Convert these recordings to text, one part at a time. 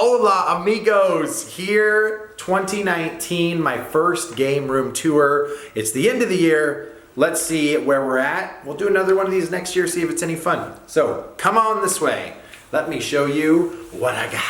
Hola amigos, here 2019, my first game room tour. It's the end of the year. Let's see where we're at. We'll do another one of these next year, see if it's any fun. So come on this way. Let me show you what I got.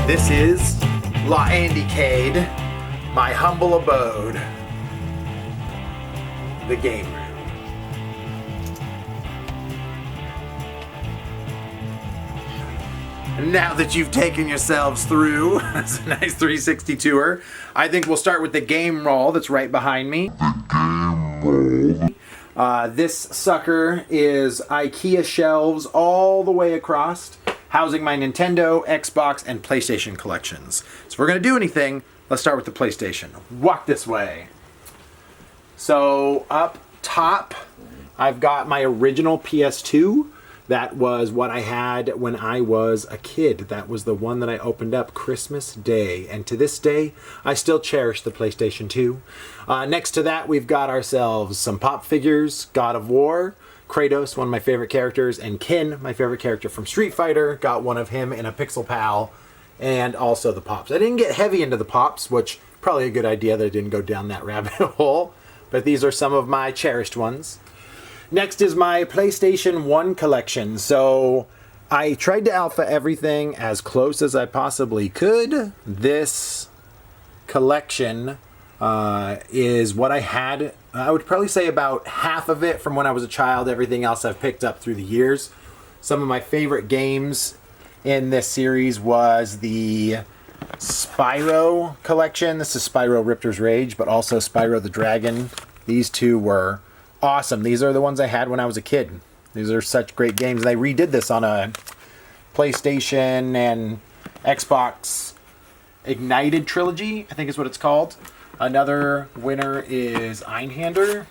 This is La Andycade, my humble abode, the game room. And now that you've taken yourselves through this nice 360 tour, I think we'll start with the game roll that's right behind me. This sucker is IKEA shelves all the way across, housing my Nintendo, Xbox, and PlayStation collections. So if we're gonna do anything, let's start with the PlayStation. Walk this way. So up top, I've got my original PS2. That was what I had when I was a kid. That was the one that I opened up Christmas Day. And to this day, I still cherish the PlayStation 2. Next to that, we've got ourselves some pop figures, God of War, Kratos, one of my favorite characters, and Ken, my favorite character from Street Fighter. Got one of him in a Pixel Pal, and also the Pops. I didn't get heavy into the Pops, which probably a good idea that I didn't go down that rabbit hole, but these are some of my cherished ones. Next is my PlayStation 1 collection. So I tried to alpha everything as close as I possibly could. This collection is what I had. I would probably say about half of it from when I was a child. Everything else I've picked up through the years. Some of my favorite games in this series was the Spyro collection. This is Spyro Riptor's Rage, but also Spyro the Dragon. These two were awesome. These are the ones I had when I was a kid. These are such great games. They redid this on a PlayStation and Xbox Ignited Trilogy, I think is what it's called. Another winner is Einhander.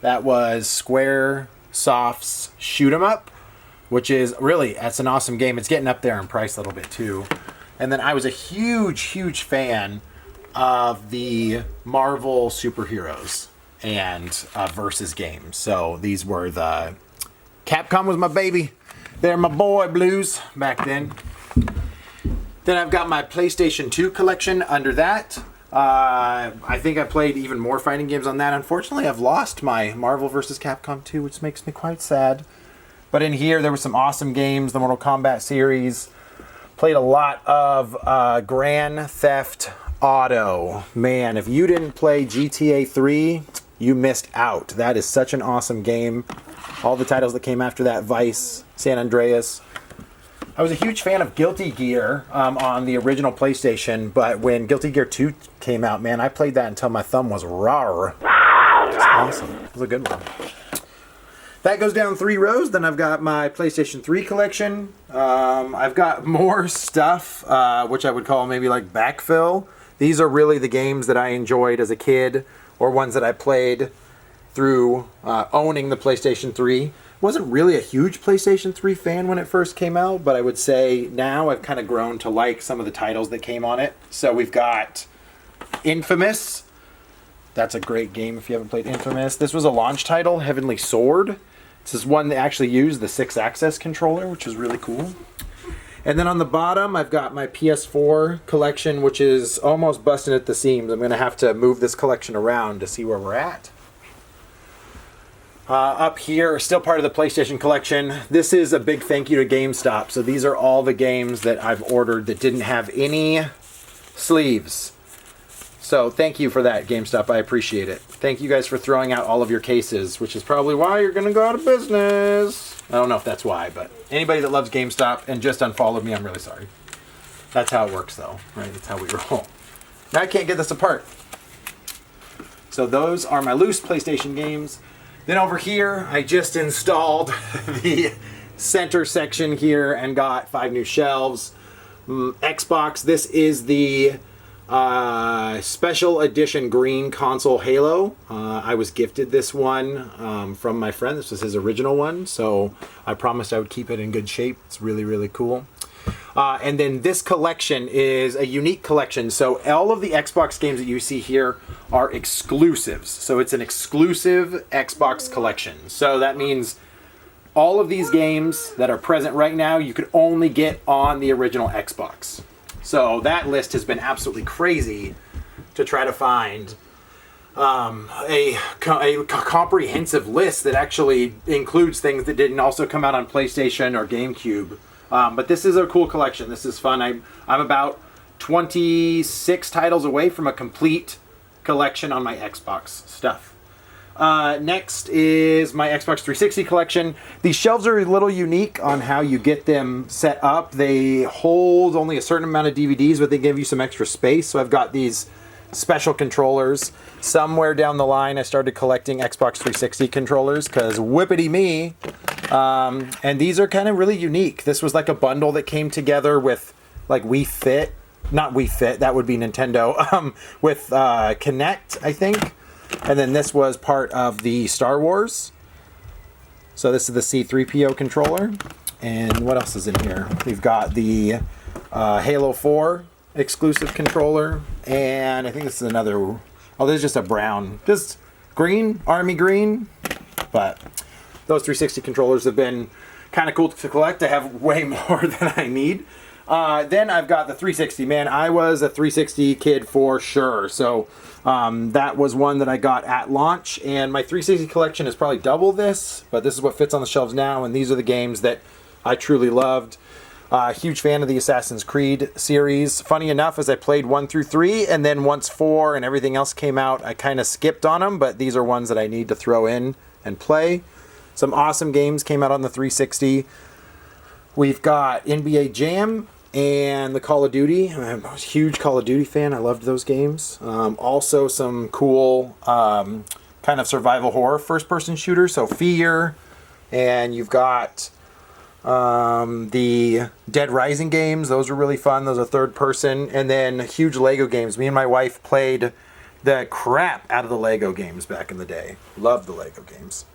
That was Square Soft's Shoot 'em Up, which is really, that's an awesome game. It's getting up there in price a little bit too. And then I was a huge fan of the Marvel superheroes and versus games. So these were the Capcom was my baby. They're my boy blues back then. Then I've got my PlayStation 2 collection under that. I think I played even more fighting games on that. Unfortunately, I've lost my Marvel vs. Capcom 2, which makes me quite sad. But in here, there were some awesome games, the Mortal Kombat series. Played a lot of Grand Theft Auto. Man, if you didn't play GTA 3, you missed out. That is such an awesome game. All the titles that came after that, Vice, San Andreas. I was a huge fan of Guilty Gear on the original PlayStation, but when Guilty Gear 2 came out, man, I played that until my thumb was raw. It was awesome. It was a good one. That goes down 3 rows. Then I've got my PlayStation 3 collection. I've got more stuff, which I would call maybe like backfill. These are really the games that I enjoyed as a kid, or ones that I played through owning the PlayStation 3. Wasn't really a huge PlayStation 3 fan when it first came out, but I would say now I've kind of grown to like some of the titles that came on it. So we've got Infamous. That's a great game if you haven't played Infamous. This was a launch title, Heavenly Sword. This is one that actually used the 6-axis controller, which is really cool. And then on the bottom, I've got my PS4 collection, which is almost busting at the seams. I'm going to have to move this collection around to see where we're at. Up here, still part of the PlayStation collection. This is a big thank you to GameStop. So these are all the games that I've ordered that didn't have any sleeves. So thank you for that, GameStop. I appreciate it. Thank you guys for throwing out all of your cases, which is probably why you're going to go out of business. I don't know if that's why, but anybody that loves GameStop and just unfollowed me, I'm really sorry. That's how it works, though, right? That's how we roll. Now I can't get this apart. So those are my loose PlayStation games. Then over here, I just installed the center section here and got 5 new shelves. Xbox. This is the special edition green console Halo. I was gifted this one from my friend. This was his original one, so I promised I would keep it in good shape. It's really, really cool. And then this collection is a unique collection. So all of the Xbox games that you see here are exclusives. So it's an exclusive Xbox collection. So that means all of these games that are present right now, you could only get on the original Xbox. So that list has been absolutely crazy to try to find a comprehensive list that actually includes things that didn't also come out on PlayStation or GameCube. But this is a cool collection. This is fun. I'm about 26 titles away from a complete collection on my Xbox stuff. Next is my Xbox 360 collection. These shelves are a little unique on how you get them set up. They hold only a certain amount of DVDs, but they give you some extra space. So I've got these special controllers. Somewhere down the line, I started collecting Xbox 360 controllers because whippity me. And these are kind of really unique. This was like a bundle that came together with like Wii Fit. Not Wii Fit, that would be Nintendo. With Kinect, I think. And then this was part of the Star Wars. So this is the C-3PO controller. And what else is in here? We've got the Halo 4 exclusive controller. And I think this is another... Oh, this is just a brown. Just green, army green. But those 360 controllers have been kind of cool to collect. I have way more than I need. Then I've got the 360. Man, I was a 360 kid for sure. So that was one that I got at launch. And my 360 collection is probably double this. But this is what fits on the shelves now. And these are the games that I truly loved. Huge fan of the Assassin's Creed series. Funny enough, as I played 1 through 3, and then once 4 and everything else came out, I kind of skipped on them. But these are ones that I need to throw in and play. Some awesome games came out on the 360. We've got NBA Jam and the Call of Duty. I'm a huge Call of Duty fan. I loved those games. Also some cool kind of survival horror first-person shooters. So Fear, and you've got the Dead Rising games. Those were really fun. Those are third-person. And then huge Lego games. Me and my wife played the crap out of the Lego games back in the day. Loved the Lego games.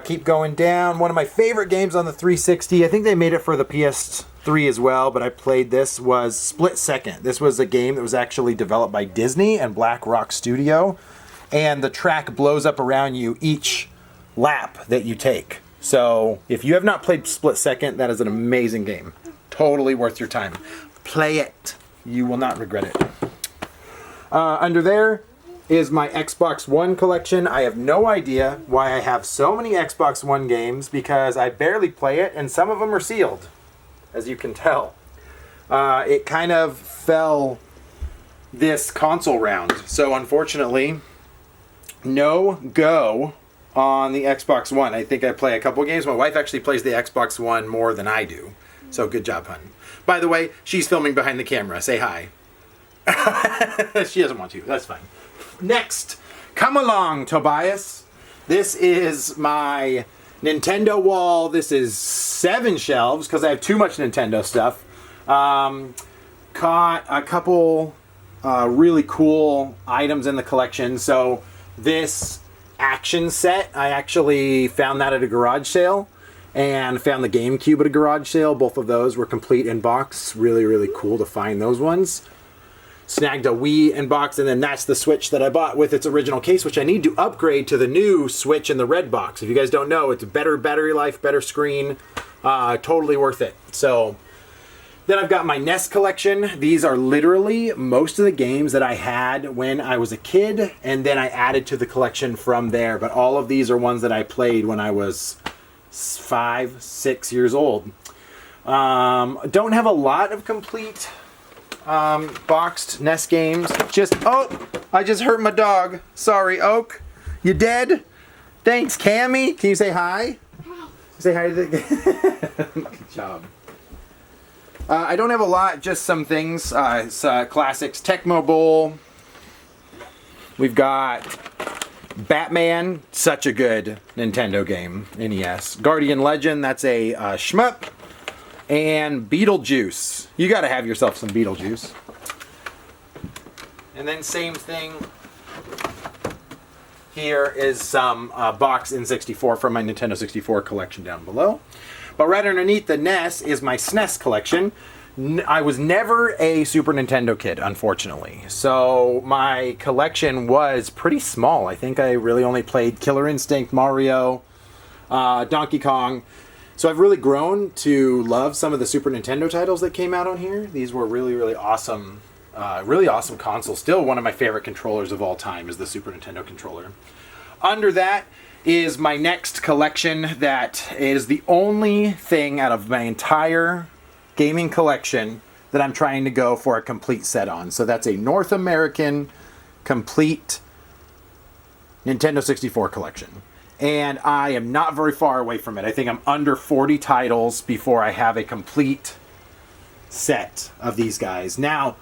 Keep going down. One of my favorite games on the 360, I think they made it for the PS3 as well, but I played this, was Split Second. This was a game that was actually developed by Disney and Black Rock Studio, and the track blows up around you each lap that you take. So if you have not played Split Second, that is an amazing game. Totally worth your time. Play it. You will not regret it. Under there is my Xbox One collection. I have no idea why I have so many Xbox One games because I barely play it, and some of them are sealed, as you can tell. It kind of fell this console round, so unfortunately, no go on the Xbox One. I think I play a couple games. My wife actually plays the Xbox One more than I do, so good job, hun. By the way, she's filming behind the camera. Say hi. She doesn't want to. That's fine. Next, come along, Tobias. This is my Nintendo wall. This is 7 shelves because I have too much Nintendo stuff. Caught a couple really cool items in the collection. So this action set, I actually found that at a garage sale and found the GameCube at a garage sale. Both of those were complete in box. Really, really cool to find those ones. Snagged a Wii in box, and then that's the Switch that I bought with its original case, which I need to upgrade to the new Switch in the red box. If you guys don't know, it's better battery life, better screen, totally worth it. So then I've got my NES collection. These are literally most of the games that I had when I was a kid, and then I added to the collection from there. But all of these are ones that I played when I was 5, 6 years old. Don't have a lot of complete boxed NES games. I just hurt my dog. Sorry, Oak. You dead? Thanks, Cammy. Can you say hi? Hi. Say hi to the... Good job. I don't have a lot, just some things. It's classics. Tecmo Bowl. We've got Batman, such a good Nintendo game, NES. Guardian Legend, that's a shmup. and Beetlejuice. You got to have yourself some Beetlejuice. And then same thing. Here is some box N64 from my Nintendo 64 collection down below. But right underneath the NES is my SNES collection. I was never a Super Nintendo kid, unfortunately. So my collection was pretty small. I think I really only played Killer Instinct, Mario, Donkey Kong. So I've really grown to love some of the Super Nintendo titles that came out on here. These were really awesome console. Still one of my favorite controllers of all time is the Super Nintendo controller. Under that is my next collection that is the only thing out of my entire gaming collection that I'm trying to go for a complete set on. So that's a North American complete Nintendo 64 collection. And I am not very far away from it. I think I'm under 40 titles before I have a complete set of these guys. Now,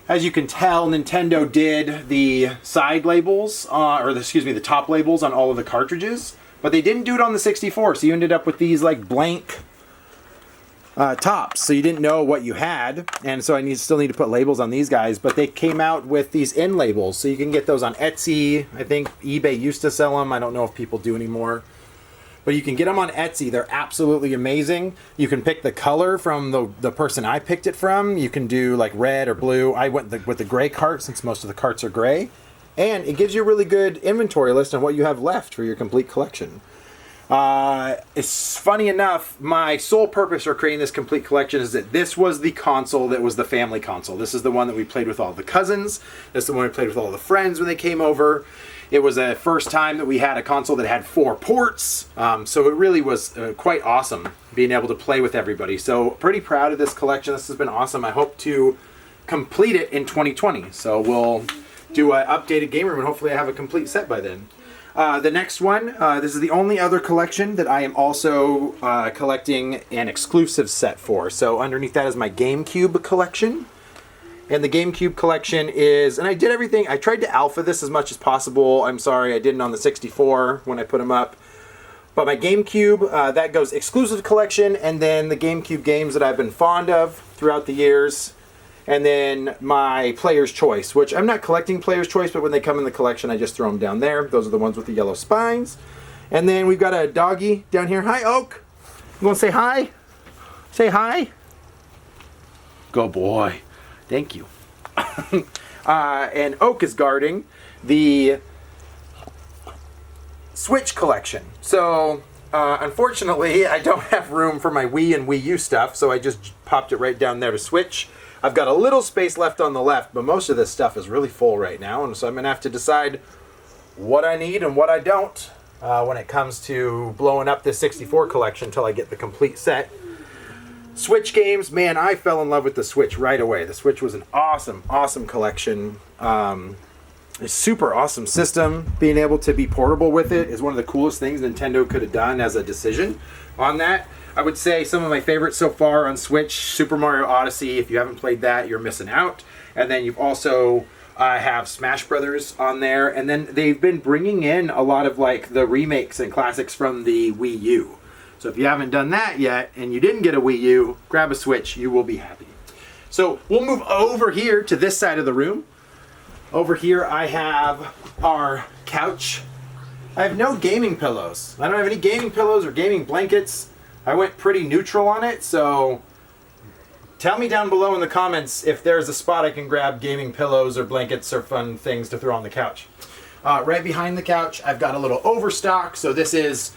as you can tell, Nintendo did the side labels, the top labels on all of the cartridges, but they didn't do it on the 64, so you ended up with these like blank tops, so you didn't know what you had, and so I still need to put labels on these guys, but they came out with these end labels, so you can get those on Etsy. I think eBay used to sell them. I don't know if people do anymore. But you can get them on Etsy. They're absolutely amazing. You can pick the color from the person I picked it from. You can do like red or blue. I went with the gray cart since most of the carts are gray. And it gives you a really good inventory list on what you have left for your complete collection. It's funny enough, my sole purpose for creating this complete collection is that this was the console that was the family console. This is the one that we played with all the cousins. This is the one we played with all the friends when they came over. It was a first time that we had a console that had 4 ports, so it really was quite awesome being able to play with everybody. So pretty proud of this collection. This has been awesome. I hope to complete it in 2020. So we'll do an updated game room and hopefully I have a complete set by then. The next one, this is the only other collection that I am also collecting an exclusive set for. So underneath that is my GameCube collection. And the GameCube collection is, and I did everything, I tried to alpha this as much as possible. I'm sorry, I didn't on the 64 when I put them up. But my GameCube, that goes exclusive collection, and then the GameCube games that I've been fond of throughout the years. And then my Player's Choice, which I'm not collecting Player's Choice, but when they come in the collection, I just throw them down there. Those are the ones with the yellow spines. And then we've got a doggy down here. Hi, Oak. You want to say hi? Say hi. Good boy. Thank you. And Oak is guarding the Switch collection. So, unfortunately, I don't have room for my Wii and Wii U stuff, so I just popped it right down there to Switch. I've got a little space left on the left, but most of this stuff is really full right now, and so I'm going to have to decide what I need and what I don't when it comes to blowing up this 64 collection until I get the complete set. Switch games, man, I fell in love with the Switch right away. The Switch was an awesome, awesome collection. A super awesome system. Being able to be portable with it is one of the coolest things Nintendo could have done as a decision on that. I would say some of my favorites so far on Switch, Super Mario Odyssey. If you haven't played that, you're missing out. And then you've also have Smash Brothers on there. And then they've been bringing in a lot of like the remakes and classics from the Wii U. So if you haven't done that yet and you didn't get a Wii U, grab a Switch. You will be happy. So we'll move over here to this side of the room. Over here I have our couch. I have no gaming pillows. I don't have any gaming pillows or gaming blankets. I went pretty neutral on it, so tell me down below in the comments if there's a spot I can grab gaming pillows or blankets or fun things to throw on the couch. Right behind the couch, I've got a little overstock. So this is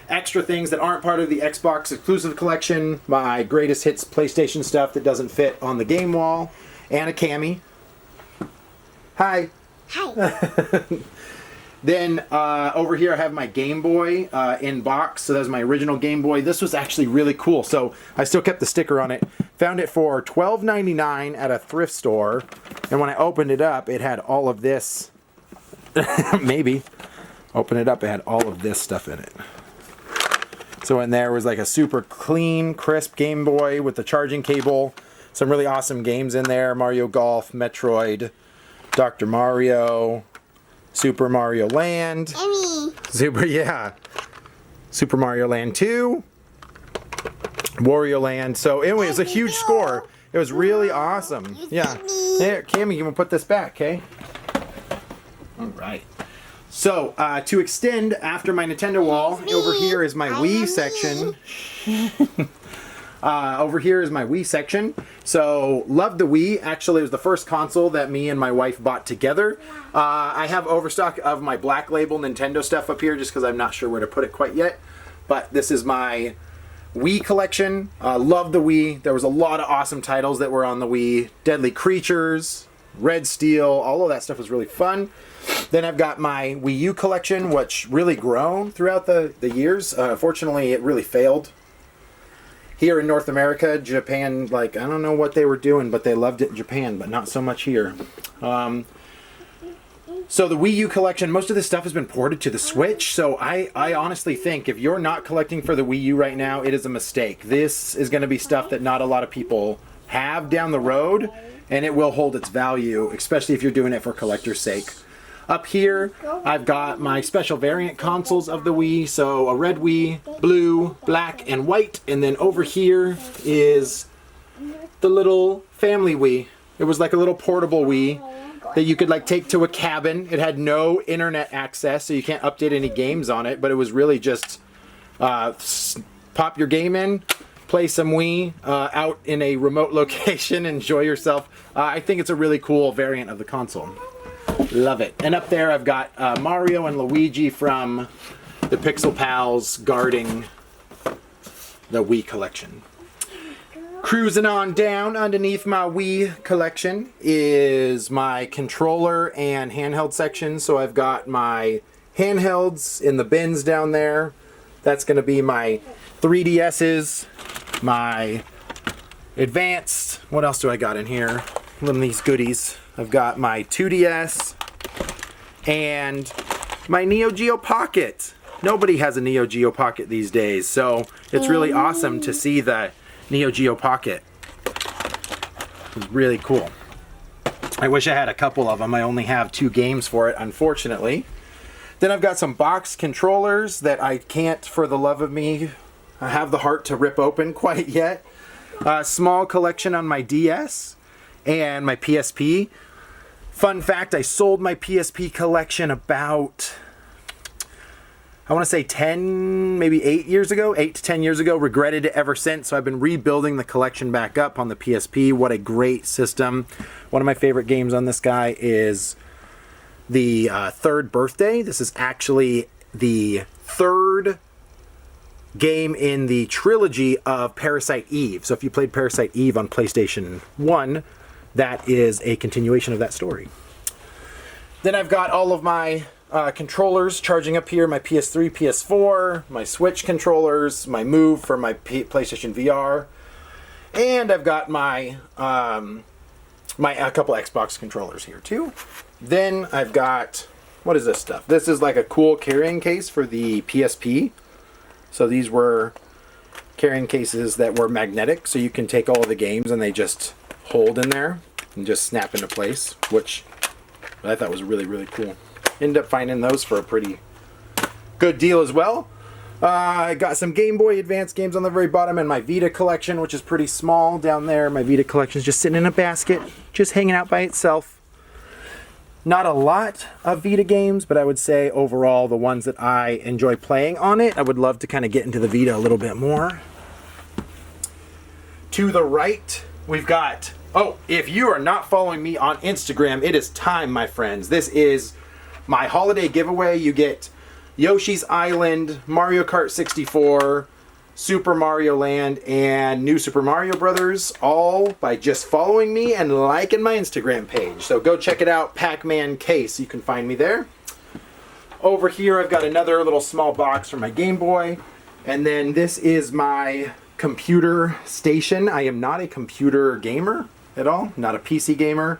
extra things that aren't part of the Xbox exclusive collection. My greatest hits PlayStation stuff that doesn't fit on the game wall. And a cami. Hi. Hi. Then over here I have my Game Boy in box. So that's my original Game Boy. This was actually really cool. So I still kept the sticker on it. Found it for $12.99 at a thrift store. And when I opened it up, it had all of this. Maybe. Open it up, it had all of this stuff in it. So in there was like a super clean, crisp Game Boy with the charging cable. Some really awesome games in there. Mario Golf, Metroid, Dr. Mario, Super Mario Land. Super Mario Land 2. Wario Land. So anyway, it was a huge score. It was really awesome. Yeah. There, Cammy, you want to put this back, okay? All right. So, to extend after my Nintendo wall, over here is my Wii section. Over here is my Wii section. So, love the Wii. Actually, it was the first console that me and my wife bought together. I have overstock of my Black Label Nintendo stuff up here just because I'm not sure where to put it quite yet. But this is my Wii collection. Love the Wii. There was a lot of awesome titles that were on the Wii. Deadly Creatures, Red Steel, all of that stuff was really fun. Then I've got my Wii U collection, which really grown throughout the years. Fortunately, it really failed. Here in North America, Japan, like, I don't know what they were doing, but they loved it in Japan, but not so much here. So the Wii U collection, most of this stuff has been ported to the Switch, so I honestly think if you're not collecting for the Wii U right now, it is a mistake. This is going to be stuff that not a lot of people have down the road, and it will hold its value, especially if you're doing it for collector's sake. Up here, I've got my special variant consoles of the Wii, so a red Wii, blue, black, and white, and then over here is the little family Wii. It was like a little portable Wii that you could like take to a cabin. It had no internet access, so you can't update any games on it, but it was really just pop your game in, play some Wii out in a remote location, enjoy yourself. I think it's a really cool variant of the console. Love it. And up there I've got Mario and Luigi from the Pixel Pals guarding the Wii collection. Cruising on down underneath my Wii collection is my controller and handheld section. So I've got my handhelds in the bins down there. That's going to be my 3DS's, my advanced, what else do I got in here? One of these goodies. I've got my 2DS and my Neo Geo Pocket. Nobody has a Neo Geo Pocket these days, so it's really awesome to see the Neo Geo Pocket. It's really cool. I wish I had a couple of them. I only have 2 games for it, unfortunately. Then I've got some box controllers that I can't, for the love of me, have the heart to rip open quite yet. A small collection on my DS and my PSP. Fun fact, I sold my PSP collection about, I want to say 10, maybe 8 years ago, 8 to 10 years ago. Regretted it ever since, so I've been rebuilding the collection back up on the PSP. What a great system. One of my favorite games on this guy is the Third Birthday. This is actually the third game in the trilogy of Parasite Eve. So if you played Parasite Eve on PlayStation 1, that is a continuation of that story. Then I've got all of my controllers charging up here, my PS3, PS4, my Switch controllers, my Move for my PlayStation VR, and I've got my a couple Xbox controllers here too. Then I've got, what is this stuff? This is like a cool carrying case for the PSP. So these were carrying cases that were magnetic, so you can take all of the games and they just hold in there and just snap into place, which I thought was really, really cool. Ended up finding those for a pretty good deal as well. I got some Game Boy Advance games on the very bottom, and my Vita collection, which is pretty small down there. My Vita collection is just sitting in a basket, just hanging out by itself. Not a lot of Vita games, but I would say overall the ones that I enjoy playing on it, I would love to kind of get into the Vita a little bit more. To the right, we've got, oh, if you are not following me on Instagram, it is time, my friends. This is my holiday giveaway. You get Yoshi's Island, Mario Kart 64, Super Mario Land, and New Super Mario Brothers, all by just following me and liking my Instagram page. So go check it out, Pac-Man Case. You can find me there. Over here, I've got another little small box for my Game Boy. And then this is my computer station. I am not a computer gamer at all, not a PC gamer.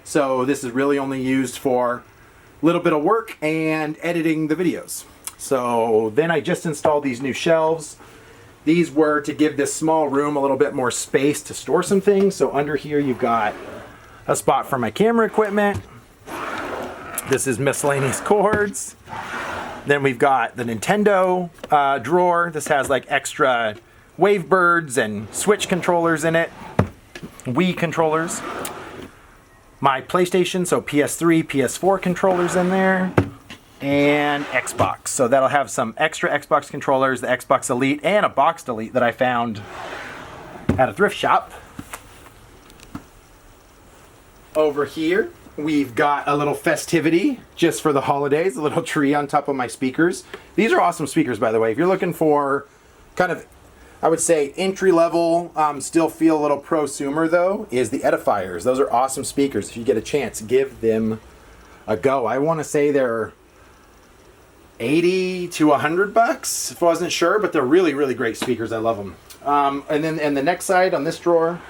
So this is really only used for a little bit of work and editing the videos. So then I just installed these new shelves. These were to give this small room a little bit more space to store some things. So under here you've got a spot for my camera equipment. This is miscellaneous cords. Then we've got the Nintendo drawer. This has like extra Wavebirds and Switch controllers in it, Wii controllers. My PlayStation, so PS3, PS4 controllers in there, and Xbox. So that'll have some extra Xbox controllers, the Xbox Elite, and a boxed Elite that I found at a thrift shop. Over here, we've got a little festivity just for the holidays, a little tree on top of my speakers. These are awesome speakers, by the way. If you're looking for kind of, I would say, entry-level, still feel a little prosumer, though, is the EDIFIERs. Those are awesome speakers. If you get a chance, give them a go. I want to say they're 80 to 100 bucks, if I wasn't sure, but they're really, really great speakers. I love them. And then in the next side, on this drawer,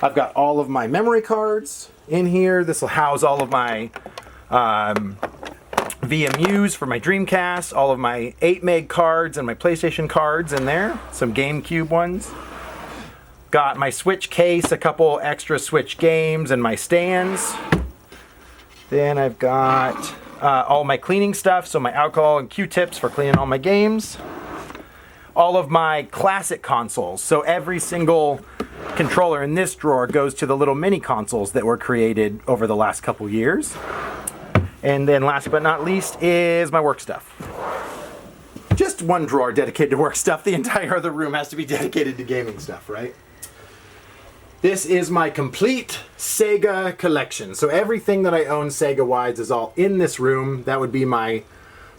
I've got all of my memory cards in here. This will house all of my VMUs for my Dreamcast, all of my 8 meg cards and my PlayStation cards in there, some GameCube ones. Got my Switch case, a couple extra Switch games, and my stands. Then I've got all my cleaning stuff, so my alcohol and Q-tips for cleaning all my games. All of my classic consoles, so every single controller in this drawer goes to the little mini consoles that were created over the last couple years. And then last but not least is my work stuff. Just one drawer dedicated to work stuff. The entire other room has to be dedicated to gaming stuff, right? This is my complete Sega collection. So everything that I own Sega-wise is all in this room. That would be my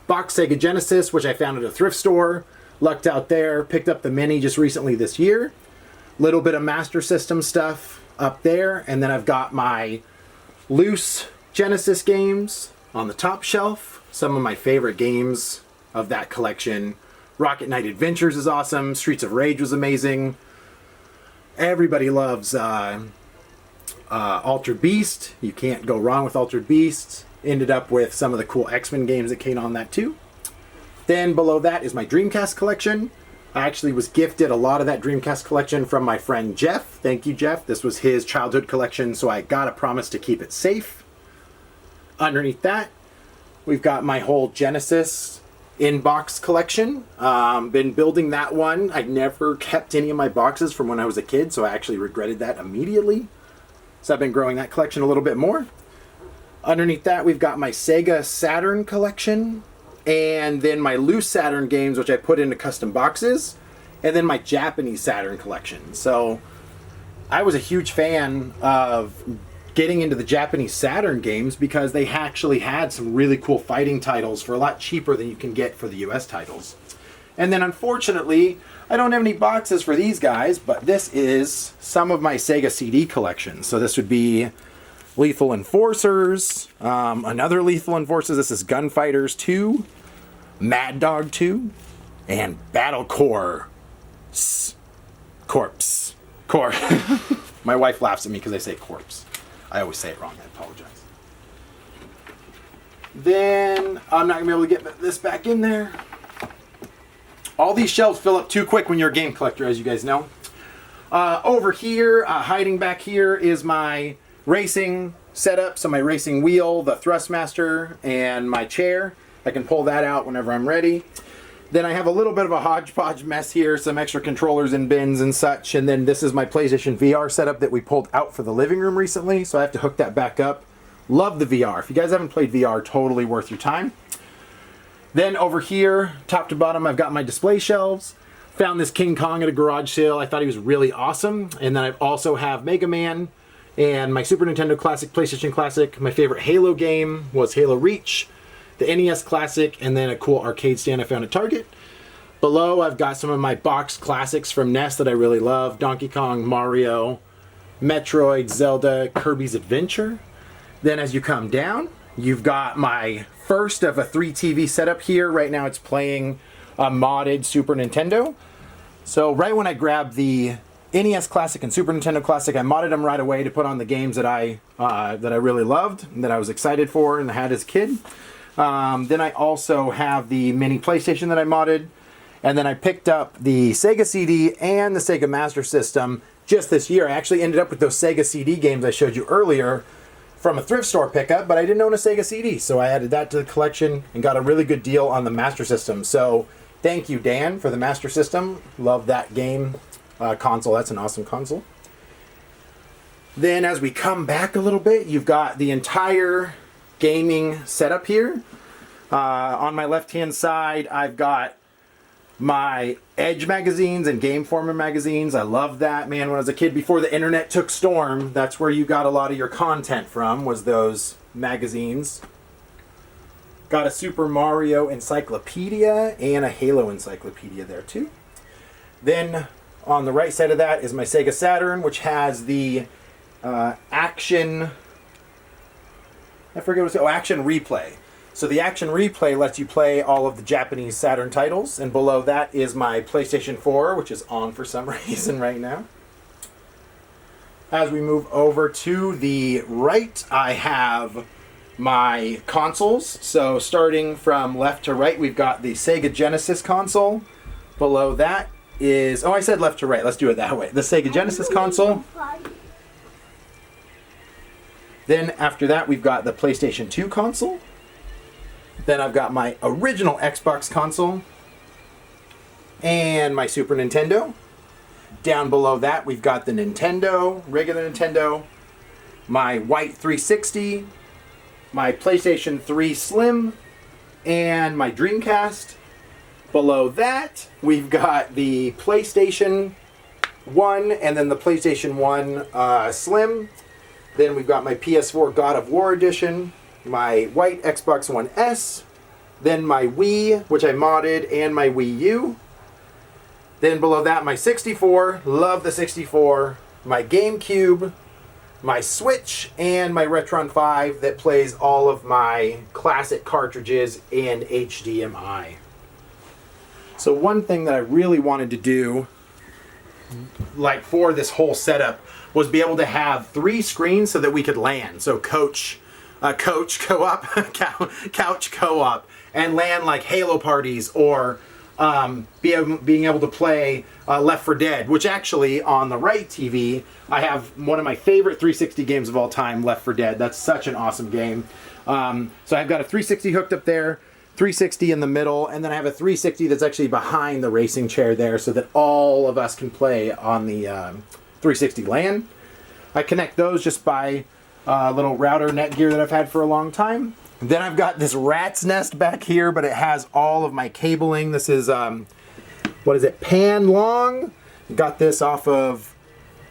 box Sega Genesis, which I found at a thrift store. Lucked out there, picked up the Mini just recently this year. Little bit of Master System stuff up there. And then I've got my loose Genesis games on the top shelf. Some of my favorite games of that collection. Rocket Knight Adventures is awesome. Streets of Rage was amazing. Everybody loves Altered Beast. You can't go wrong with Altered Beast. Ended up with some of the cool X-Men games that came on that too. Then below that is my Dreamcast collection. I actually was gifted a lot of that Dreamcast collection from my friend Jeff. Thank you, Jeff. This was his childhood collection, so I got a promise to keep it safe. Underneath that, we've got my whole Genesis in-box collection. Been building that one. I never kept any of my boxes from when I was a kid, so I actually regretted that immediately. So I've been growing that collection a little bit more. Underneath that, we've got my Sega Saturn collection, and then my loose Saturn games, which I put into custom boxes, and then my Japanese Saturn collection. So I was a huge fan of getting into the Japanese Saturn games because they actually had some really cool fighting titles for a lot cheaper than you can get for the US titles. And then unfortunately, I don't have any boxes for these guys, but this is some of my Sega CD collection. So this would be Lethal Enforcers, another Lethal Enforcers. This is Gunfighters 2, Mad Dog 2, and Battle Corps. Corpse. My wife laughs at me because I say corpse. I always say it wrong. I apologize. Then I'm not going to be able to get this back in there. All these shelves fill up too quick when you're a game collector, as you guys know. Over here, hiding back here, is my racing setup. So my racing wheel, the Thrustmaster, and my chair. I can pull that out whenever I'm ready. Then I have a little bit of a hodgepodge mess here, some extra controllers and bins and such. And then this is my PlayStation VR setup that we pulled out for the living room recently, so I have to hook that back up. Love the VR. If you guys haven't played VR, totally worth your time. Then over here, top to bottom, I've got my display shelves. Found this King Kong at a garage sale. I thought he was really awesome. And then I also have Mega Man and my Super Nintendo Classic, PlayStation Classic. My favorite Halo game was Halo Reach, the NES Classic, and then a cool arcade stand I found at Target. Below, I've got some of my boxed classics from NES that I really love. Donkey Kong, Mario, Metroid, Zelda, Kirby's Adventure. Then as you come down, you've got my first of a 3 TV setup here. Right now it's playing a modded Super Nintendo. So right when I grabbed the NES Classic and Super Nintendo Classic, I modded them right away to put on the games that I really loved and that I was excited for and had as a kid. Then I also have the mini PlayStation that I modded. And then I picked up the Sega CD and the Sega Master System just this year. I actually ended up with those Sega CD games I showed you earlier from a thrift store pickup, but I didn't own a Sega CD. So I added that to the collection and got a really good deal on the Master System. So Thank you, Dan, for the Master System. Love that game console. That's an awesome console. Then as we come back a little bit, you've got the entire gaming setup here. On my left-hand side, I've got my Edge magazines and Game Informer magazines. I love that, man. When I was a kid, before the internet took storm, that's where you got a lot of your content from, was those magazines. Got a Super Mario encyclopedia and a Halo encyclopedia there too. Then on the right side of that is my Sega Saturn, which has the Action Replay. So the Action Replay lets you play all of the Japanese Saturn titles, and below that is my PlayStation 4, which is on for some reason right now. As we move over to the right, I have my consoles. So starting from left to right, we've got the Sega Genesis console. Below that is, oh, I said left to right, let's do it that way. The Sega Genesis console. Then after that, we've got the PlayStation 2 console. Then I've got my original Xbox console and my Super Nintendo. Down below that, we've got the Nintendo, regular Nintendo, my white 360, my PlayStation 3 Slim, and my Dreamcast. Below that, we've got the PlayStation 1 and then the PlayStation 1 Slim. Then we've got my PS4 God of War Edition, my white Xbox One S, then my Wii, which I modded, and my Wii U. Then below that, my 64, love the 64, my GameCube, my Switch, and my Retron 5 that plays all of my classic cartridges and HDMI. So one thing that I really wanted to do, like for this whole setup, was be able to have 3 screens so that we could LAN. So couch co-op, couch co-op, and LAN like Halo parties, or being able to play Left 4 Dead, which actually on the right TV, I have one of my favorite 360 games of all time, Left 4 Dead. That's such an awesome game. So I've got a 360 hooked up there, 360 in the middle, and then I have a 360 that's actually behind the racing chair there so that all of us can play on the 360 LAN. I connect those just by a little router netgear that I've had for a long time. Then I've got this rat's nest back here, but it has all of my cabling. This is, what is it, Pan Long? Got this off of,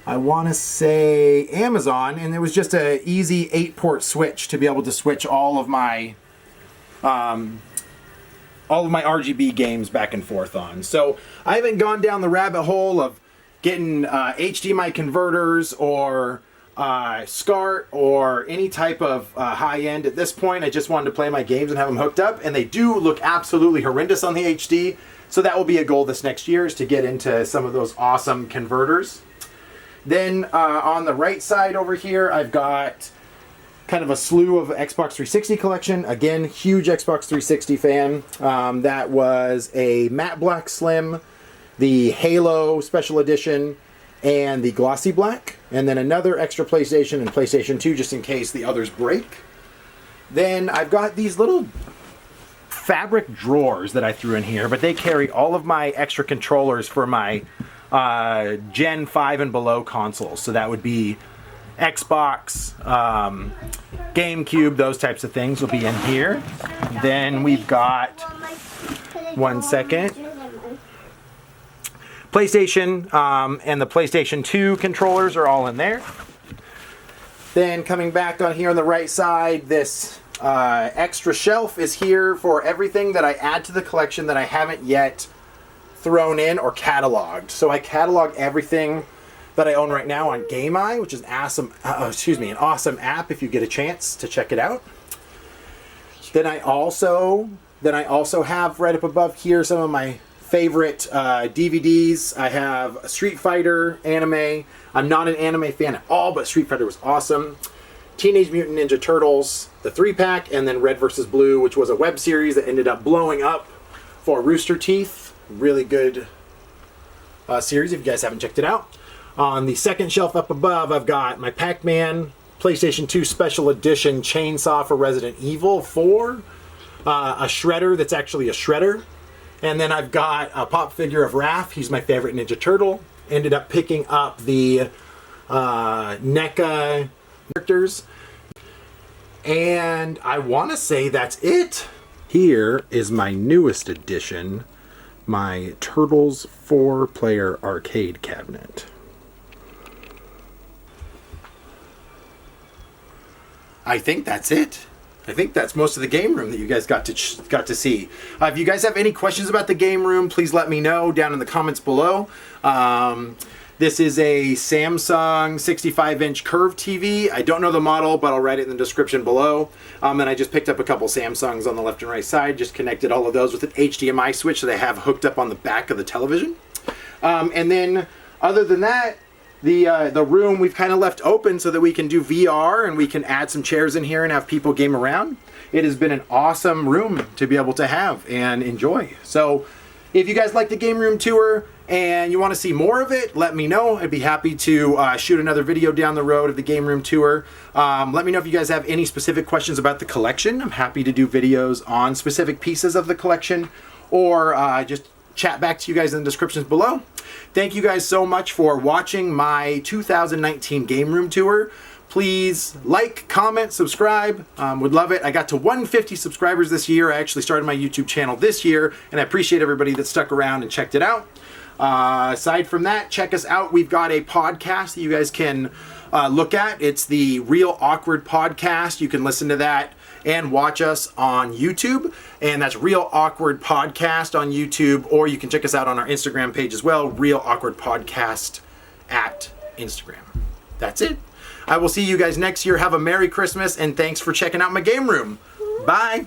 I want to say, Amazon, and it was just an easy 8-port switch to be able to switch all of my RGB games back and forth on. So I haven't gone down the rabbit hole of getting HDMI converters or SCART or any type of high-end at this point. I just wanted to play my games and have them hooked up, and they do look absolutely horrendous on the HD, so that will be a goal this next year, is to get into some of those awesome converters. Then on the right side over here, I've got kind of a slew of Xbox 360 collection. Again, huge Xbox 360 fan. That was a matte black Slim, the Halo Special Edition, and the glossy black, and then another extra PlayStation and PlayStation 2 just in case the others break. Then I've got these little fabric drawers that I threw in here, but they carry all of my extra controllers for my Gen 5 and below consoles. So that would be Xbox, GameCube, those types of things will be in here. Then we've got, one second, PlayStation and the PlayStation 2 controllers are all in there. Then coming back on here on the right side, this extra shelf is here for everything that I add to the collection that I haven't yet thrown in or cataloged. So I catalog everything that I own right now on GameEye, which is an awesome app if you get a chance to check it out. Then I also have right up above here some of my favorite DVDs. I have a Street Fighter anime. I'm not an anime fan at all, but Street Fighter was awesome. Teenage Mutant Ninja Turtles, the 3-pack, and then Red vs. Blue, which was a web series that ended up blowing up for Rooster Teeth. Really good series if you guys haven't checked it out. On the second shelf up above, I've got my Pac-Man PlayStation 2 Special Edition chainsaw for Resident Evil 4, a shredder that's actually a shredder, And then I've got a pop figure of Raph. He's my favorite Ninja Turtle. Ended up picking up the NECA characters. And I want to say that's it. Here is my newest addition, my Turtles 4-player arcade cabinet. I think that's it. I think that's most of the game room that you guys got to see. If you guys have any questions about the game room, please let me know down in the comments below. This is a Samsung 65-inch curved TV. I don't know the model, but I'll write it in the description below. And I just picked up a couple Samsungs on the left and right side, just connected all of those with an HDMI switch that I have hooked up on the back of the television. And then, other than that, the room we've kind of left open so that we can do VR and we can add some chairs in here and have people game around. It has been an awesome room to be able to have and enjoy. So if you guys like the game room tour and you want to see more of it, let me know. I'd be happy to shoot another video down the road of the game room tour. Let me know if you guys have any specific questions about the collection. I'm happy to do videos on specific pieces of the collection, or just chat back to you guys in the descriptions below. Thank you guys so much for watching my 2019 game room tour. Please like, comment, subscribe. Would love it. I got to 150 subscribers this year. I actually started my YouTube channel this year, and I appreciate everybody that stuck around and checked it out. Aside from that, check us out. We've got a podcast that you guys can look at. It's the Real Awkward Podcast. You can listen to that and watch us on YouTube, and that's Real Awkward Podcast on YouTube, or you can check us out on our Instagram page as well, Real Awkward Podcast at Instagram. That's it. I will see you guys next year. Have a Merry Christmas, and thanks for checking out my game room. Bye.